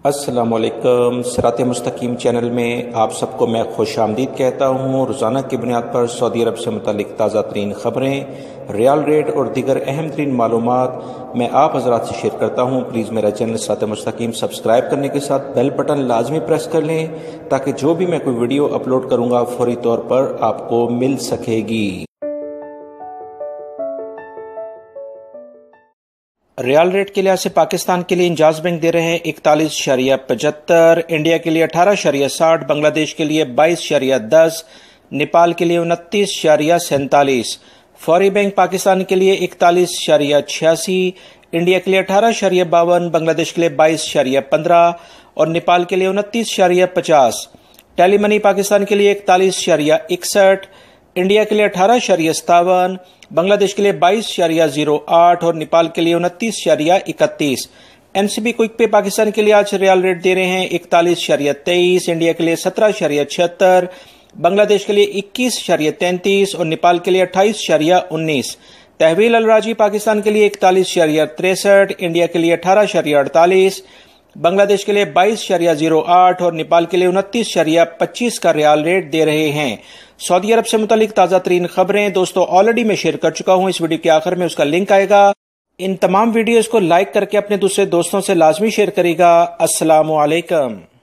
السلام علیکم۔ صراط مستقیم چینل میں آپ سب کو میں خوش آمدید کہتا ہوں۔ روزانہ کی بنیاد پر سعودی عرب سے متعلق تازہ ترین خبریں، ریال ریٹ اور دیگر اہم ترین معلومات میں آپ حضرات سے شیئر کرتا ہوں۔ پلیز میرا چینل صراط مستقیم سبسکرائب کرنے کے ساتھ بیل بٹن لازمی پریس کر لیں تاکہ جو بھی میں کوئی ویڈیو اپلوڈ کروں گا فوری طور پر آپ کو مل سکے گی۔ ریال ریٹ کے لحاظ سے پاکستان کے لیے انجاز بینک دے رہے ہیں 41.75، انڈیا کے لیے 18.60، بنگلہ دیش کے لیے 22.10، نیپال کے لیے 29.47، فوری بینک پاکستان کے لیے 41.86، انڈیا کے لیے 18.52، بنگلہ دیش کے لیے 22.15 اور نیپال کے لیے 29.50، ٹیلی منی پاکستان کے لیے 41.61، انڈیا کے لیے 18.57، بنگلہ دیش کے لیے 22.08 اور نیپال کے لیے 29.31۔ این سی بی کوئک پے پاکستان کے لیے آج ریال ریٹ دے رہے ہیں 41.23، انڈیا کے لیے 17.76، بنگلہ دیش کے لیے 21.33 اور نیپال کے لیے 28.19۔ تحویل الراجی پاکستان کے لیے 41.63، انڈیا کے لیے 18.48، بنگلہ دیش کے لیے 22.08 اور نیپال کے لیے 29.25 کا ریال ریٹ دے رہے ہیں۔ سعودی عرب سے متعلق تازہ ترین خبریں دوستو آلریڈی میں شیئر کر چکا ہوں، اس ویڈیو کے آخر میں اس کا لنک آئے گا۔ ان تمام ویڈیوز کو لائک کر کے اپنے دوسرے دوستوں سے لازمی شیئر کرے گا۔ السلام علیکم۔